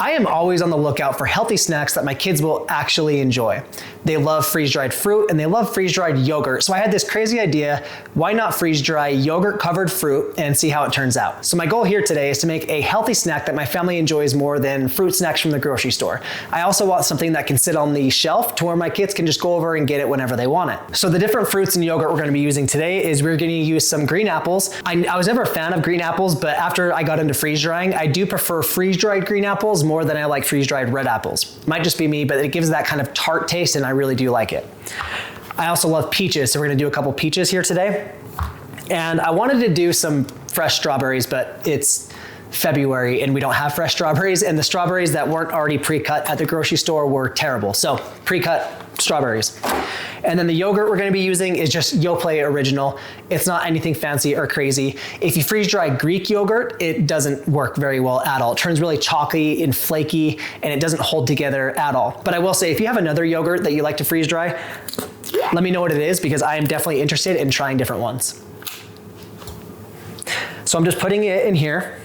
I am always on the lookout for healthy snacks that my kids will actually enjoy. They love freeze-dried fruit and they love freeze-dried yogurt. So I had this crazy idea, why not freeze-dry yogurt-covered fruit and see how it turns out. So my goal here today is to make a healthy snack that my family enjoys more than fruit snacks from the grocery store. I also want something that can sit on the shelf to where my kids can just go over and get it whenever they want it. So the different fruits and yogurt we're gonna be using today is we're gonna use some green apples. I was never a fan of green apples, but after I got into freeze-drying, I do prefer freeze-dried green apples more than I like freeze-dried red apples. Might just be me, but it gives that kind of tart taste and I really do like it. I also love peaches, so we're gonna do a couple peaches here today. And I wanted to do some fresh strawberries, but it's February and we don't have fresh strawberries, and the strawberries that weren't already pre-cut at the grocery store were terrible. So pre-cut strawberries. And then the yogurt we're gonna be using is just Yoplait Original. It's not anything fancy or crazy. If you freeze dry Greek yogurt, it doesn't work very well at all. It turns really chalky and flaky and it doesn't hold together at all. But I will say, if you have another yogurt that you like to freeze dry, let me know what it is because I am definitely interested in trying different ones. So I'm just putting it in here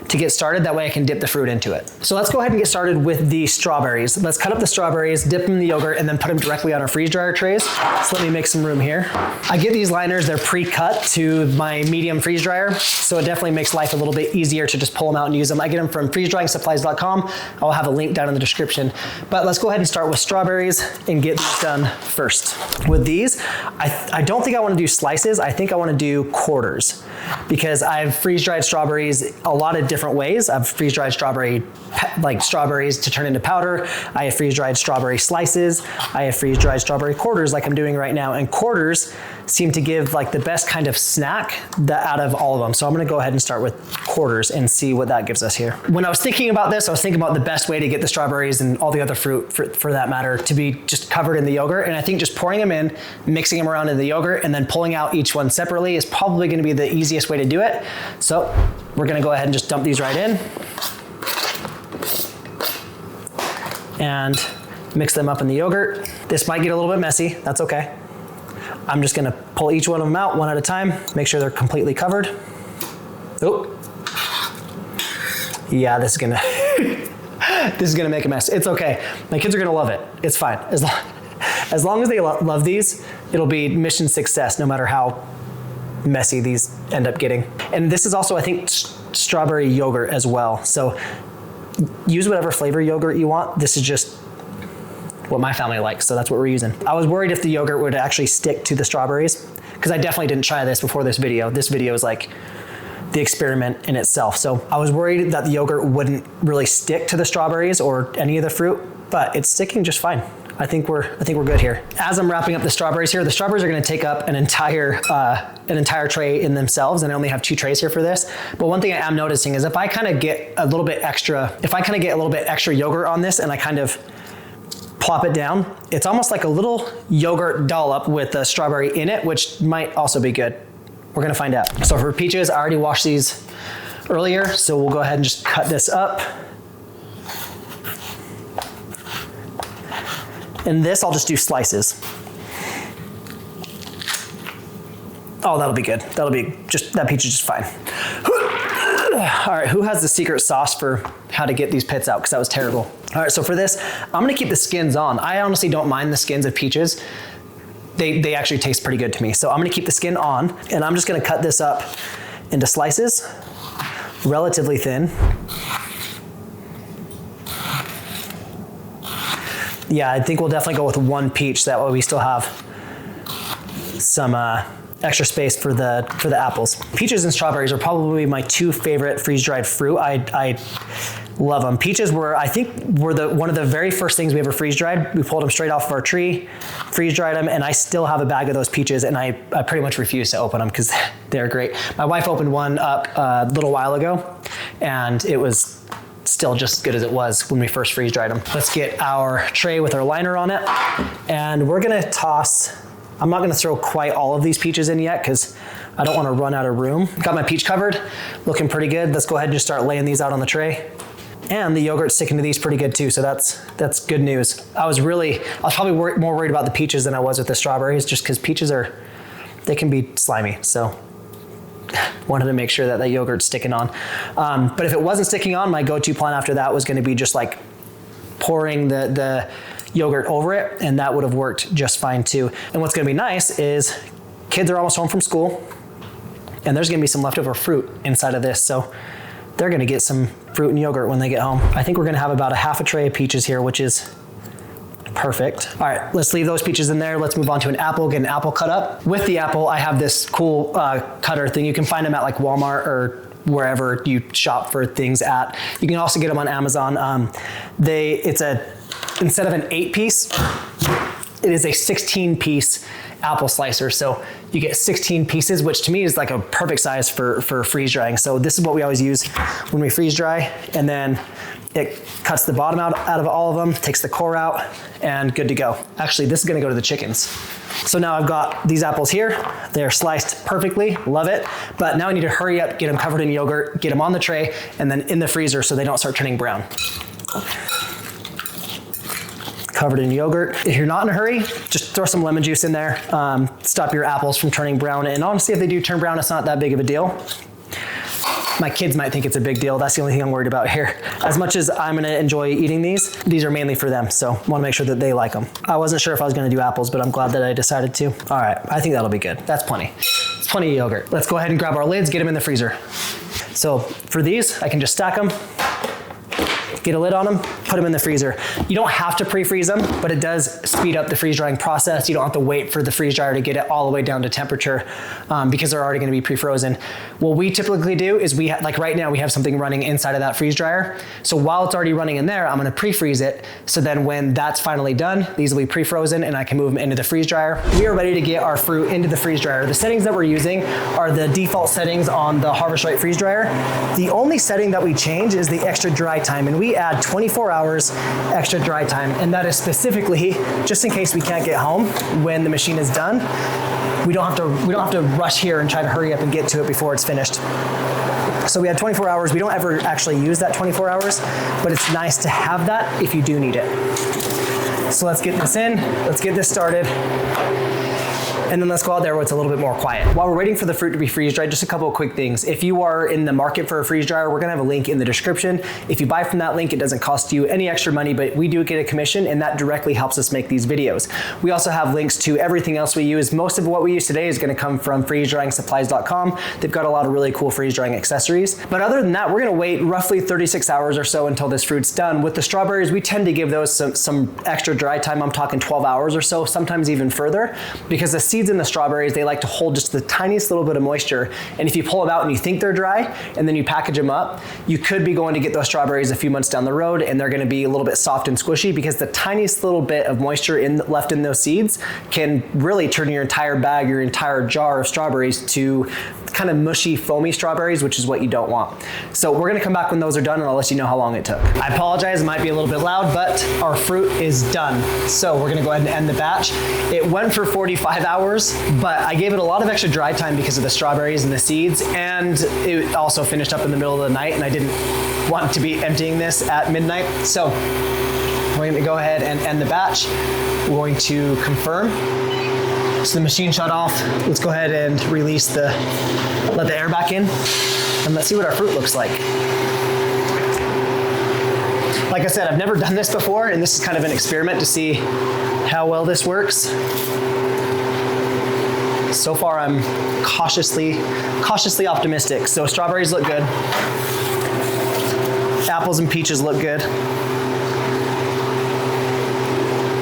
to get started, that way I can dip the fruit into it. So let's go ahead and get started with the strawberries. Let's cut up the strawberries, dip them in the yogurt, and then put them directly on our freeze dryer trays. So let me make some room here. I get these liners, they're pre-cut to my medium freeze dryer, so it definitely makes life a little bit easier to just pull them out and use them. I get them from freezedryingsupplies.com. I'll have a link down in the description. But let's go ahead and start with strawberries and get these done first. With these, I don't think I want to do slices. I think I want to do quarters because I've freeze-dried strawberries a lot of different ways. I've freeze-dried strawberries to turn into powder. I have freeze-dried strawberry slices. I have freeze-dried strawberry quarters like I'm doing right now. And quarters seem to give like the best kind of snack out of all of them. So I'm gonna go ahead and start with quarters and see what that gives us here. When I was thinking about this, I was thinking about the best way to get the strawberries and all the other fruit for that matter to be just covered in the yogurt. And I think just pouring them in, mixing them around in the yogurt, and then pulling out each one separately is probably gonna be the easiest way to do it. So we're gonna go ahead and just dump these right in and mix them up in the yogurt. This might get a little bit messy, that's okay. I'm just gonna pull each one of them out one at a time, make sure they're completely covered. Oh, yeah, this is gonna, this is gonna make a mess. It's okay, my kids are gonna love it. It's fine, as long as they love these, it'll be mission success no matter how messy these end up getting. And this is also, I think, strawberry yogurt as well. So use whatever flavor yogurt you want. This is just what my family likes, so that's what we're using. I was worried if the yogurt would actually stick to the strawberries because I definitely didn't try this before this video. This video is like the experiment in itself. So I was worried that the yogurt wouldn't really stick to the strawberries or any of the fruit, but it's sticking just fine. I think we're good here. As I'm wrapping up the strawberries here, the strawberries are gonna take up an entire tray in themselves, and I only have 2 trays here for this. But one thing I am noticing is if I kind of get a little bit extra yogurt on this and I kind of plop it down, it's almost like a little yogurt dollop with the strawberry in it, which might also be good. We're gonna find out. So for peaches, I already washed these earlier, so we'll go ahead and just cut this up. And this, I'll just do slices. Oh, that'll be good. That peach is just fine. All right, who has the secret sauce for how to get these pits out? Because that was terrible. All right, so for this, I'm gonna keep the skins on. I honestly don't mind the skins of peaches. They actually taste pretty good to me. So I'm gonna keep the skin on, and I'm just gonna cut this up into slices, relatively thin. Yeah, I think we'll definitely go with 1 peach. That way we still have some extra space for the apples. Peaches and strawberries are probably my 2 favorite freeze-dried fruit. I love them. Peaches were one of the very first things we ever freeze-dried. We pulled them straight off of our tree, freeze-dried them, and I still have a bag of those peaches, and I pretty much refuse to open them because they're great. My wife opened one up a little while ago, and it was still just as good as it was when we first freeze-dried them. Let's get our tray with our liner on it, and we're gonna toss, I'm not gonna throw quite all of these peaches in yet because I don't wanna run out of room. Got my peach covered, looking pretty good. Let's go ahead and just start laying these out on the tray. And the yogurt's sticking to these pretty good too, so that's good news. I was probably more worried about the peaches than I was with the strawberries, just because peaches they can be slimy, so Wanted to make sure that that yogurt's sticking on. But if it wasn't sticking on, my go-to plan after that was going to be just like pouring the yogurt over it, and that would have worked just fine too. And what's going to be nice is kids are almost home from school, and there's going to be some leftover fruit inside of this, so they're going to get some fruit and yogurt when they get home. I think we're going to have about a half a tray of peaches here, which is perfect. All right, let's leave those peaches in there. Let's move on to an apple, get an apple cut up. With the apple, I have this cool cutter thing. You can find them at like Walmart or wherever you shop for things at. You can also get them on Amazon. Instead of an 8-piece, it is a 16-piece apple slicer. So you get 16 pieces, which to me is like a perfect size for freeze drying. So this is what we always use when we freeze dry, and then it cuts the bottom out of all of them, takes the core out, and good to go. Actually, this is gonna go to the chickens. So now I've got these apples here. They're sliced perfectly, love it. But now I need to hurry up, get them covered in yogurt, get them on the tray, and then in the freezer so they don't start turning brown. Covered in yogurt. If you're not in a hurry, just throw some lemon juice in there. Stop your apples from turning brown. And honestly, if they do turn brown, it's not that big of a deal. My kids might think it's a big deal. That's the only thing I'm worried about here. As much as I'm gonna enjoy eating these are mainly for them. So I wanna make sure that they like them. I wasn't sure if I was gonna do apples, but I'm glad that I decided to. All right, I think that'll be good. That's plenty. It's plenty of yogurt. Let's go ahead and grab our lids, get them in the freezer. So for these, I can just stack them, get a lid on them, put them in the freezer. You don't have to pre-freeze them, but it does speed up the freeze drying process. You don't have to wait for the freeze dryer to get it all the way down to temperature because they're already gonna be pre-frozen. What we typically do is like right now we have something running inside of that freeze dryer. So while it's already running in there, I'm gonna pre-freeze it. So then when that's finally done, these will be pre-frozen and I can move them into the freeze dryer. We are ready to get our fruit into the freeze dryer. The settings that we're using are the default settings on the Harvest Right freeze dryer. The only setting that we change is the extra dry time, and we add 24 hours extra dry time, and that is specifically just in case we can't get home when the machine is done. We don't have to rush here and try to hurry up and get to it before it's finished. So we had 24 hours. We don't ever actually use that 24 hours, but it's nice to have that if you do need it. So let's get this in, let's get this started. And then let's go out there where it's a little bit more quiet. While we're waiting for the fruit to be freeze dried, just a couple of quick things. If you are in the market for a freeze dryer, we're gonna have a link in the description. If you buy from that link, it doesn't cost you any extra money, but we do get a commission, and that directly helps us make these videos. We also have links to everything else we use. Most of what we use today is gonna come from freeze-drying-supplies.com. They've got a lot of really cool freeze drying accessories. But other than that, we're gonna wait roughly 36 hours or so until this fruit's done. With the strawberries, we tend to give those some extra dry time. I'm talking 12 hours or so, sometimes even further, because the seeds in the strawberries, they like to hold just the tiniest little bit of moisture. And if you pull them out and you think they're dry and then you package them up, you could be going to get those strawberries a few months down the road and they're going to be a little bit soft and squishy because the tiniest little bit of moisture left in those seeds can really turn your entire bag, your entire jar of strawberries to kind of mushy, foamy strawberries, which is what you don't want. So we're going to come back when those are done and I'll let you know how long it took. I apologize, it might be a little bit loud, but our fruit is done. So we're going to go ahead and end the batch. It went for 45 hours, but I gave it a lot of extra dry time because of the strawberries and the seeds, and it also finished up in the middle of the night, and I didn't want to be emptying this at midnight. So we're going to go ahead and end the batch. We're going to confirm. So the machine shut off. Let's go ahead and let the air back in, and let's see what our fruit looks like. Like I said, I've never done this before, and this is kind of an experiment to see how well this works. So far, I'm cautiously optimistic. So strawberries look good. Apples and peaches look good.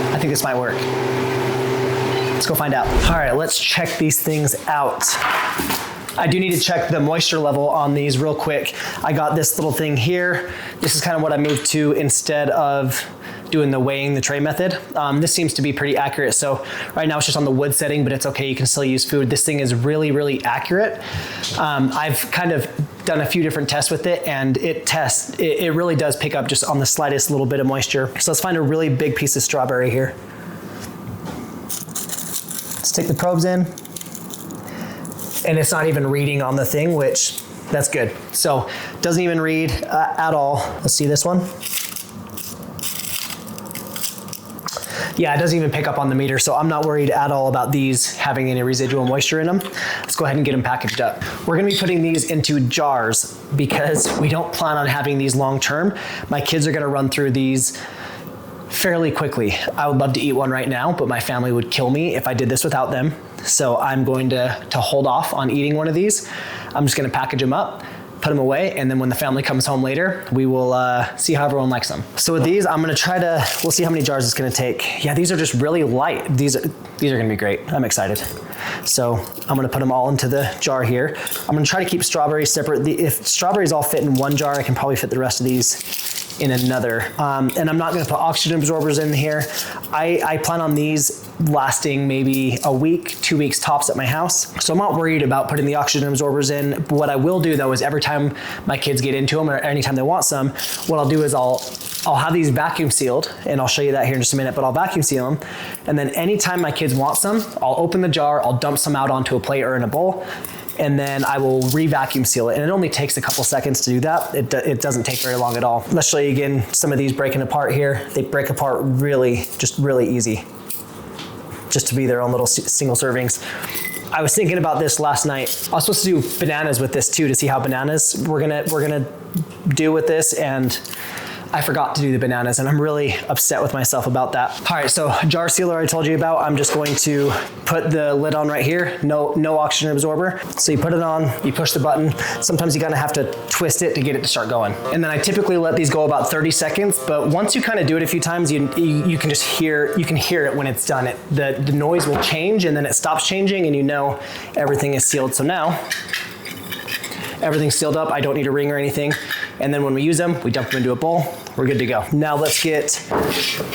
I think this might work. Let's go find out. All right, let's check these things out. I do need to check the moisture level on these real quick. I got this little thing here. This is kind of what I moved to instead of doing the weighing the tray method. This seems to be pretty accurate. So right now it's just on the wood setting, but it's okay, you can still use food. This thing is really, really accurate. I've kind of done a few different tests with it, and it really does pick up just on the slightest little bit of moisture. So let's find a really big piece of strawberry here. Let's take the probes in. And it's not even reading on the thing, which that's good. So doesn't even read at all. Let's see this one. Yeah, it doesn't even pick up on the meter, so I'm not worried at all about these having any residual moisture in them. Let's go ahead and get them packaged up. We're gonna be putting these into jars because we don't plan on having these long term. My kids are gonna run through these fairly quickly. I would love to eat one right now, but my family would kill me if I did this without them. So I'm going to hold off on eating one of these. I'm just gonna package them up, put them away, and then when the family comes home later, we will see how everyone likes them. So with these, I'm gonna we'll see how many jars it's gonna take. Yeah, these are just really light. These are gonna be great. I'm excited. So I'm gonna put them all into the jar here. I'm gonna try to keep strawberries separate. If strawberries all fit in one jar, I can probably fit the rest of these in another. And I'm not gonna put oxygen absorbers in here. I plan on these lasting maybe a week, 2 weeks tops at my house. So I'm not worried about putting the oxygen absorbers in. But what I will do though is every time my kids get into them or anytime they want some, what I'll do is I'll have these vacuum sealed, and I'll show you that here in just a minute, but I'll vacuum seal them. And then anytime my kids want some, I'll open the jar, I'll dump some out onto a plate or in a bowl, and then I will re-vacuum seal it. And it only takes a couple seconds to do that. It doesn't take very long at all. Let's show you again some of these breaking apart here. They break apart really easy, just to be their own little single servings. I was thinking about this last night. I was supposed to do bananas with this too, to see how bananas we're gonna do with this, and I forgot to do the bananas, and I'm really upset with myself about that. All right, so jar sealer I told you about. I'm just going to put the lid on right here. No oxygen absorber. So you put it on, you push the button. Sometimes you gotta have to twist it to get it to start going. And then I typically let these go about 30 seconds, but once you kind of do it a few times, you can just hear it when it's done. The noise will change, and then it stops changing, and you know everything is sealed. So now, everything's sealed up. I don't need a ring or anything. And then when we use them, we dump them into a bowl. We're good to go. Now let's get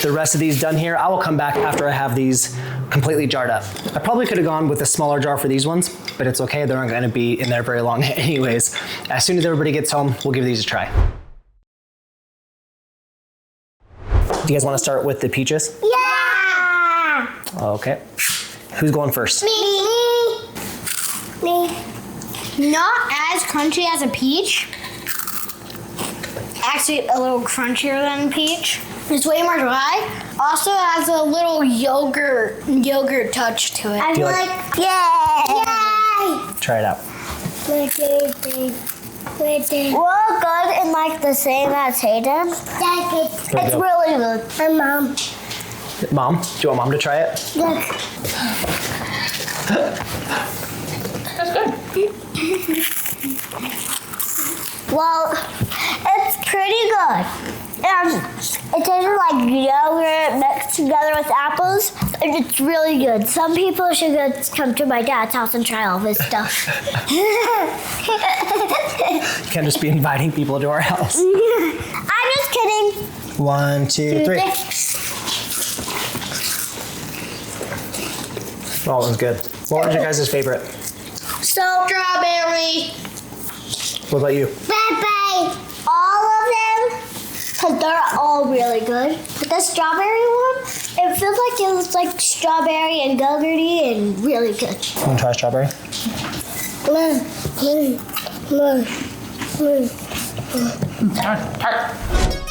the rest of these done here. I will come back after I have these completely jarred up. I probably could have gone with a smaller jar for these ones, but it's okay. They're not gonna be in there very long anyways. As soon as everybody gets home, we'll give these a try. Do you guys wanna start with the peaches? Yeah! Okay. Who's going first? Me. Not as crunchy as a peach. Actually, a little crunchier than peach. It's way more dry. Also has a little yogurt touch to it. I feel like, yay! Try it out. We're good and like the same as Hayden. It's really good. And Mom, do you want Mom to try it? Look. That's good. Well, it's pretty good. It tastes like yogurt mixed together with apples, and it's really good. Some people should come to my dad's house and try all this stuff. You can't just be inviting people to our house. I'm just kidding. 1, 2, 3. Oh, it was good. What was your guys' favorite? Strawberry. What about you? Pepe. All of them, because they're all really good. But the strawberry one, it feels like it was like strawberry and yogurty and really good. You want to try strawberry? Tart.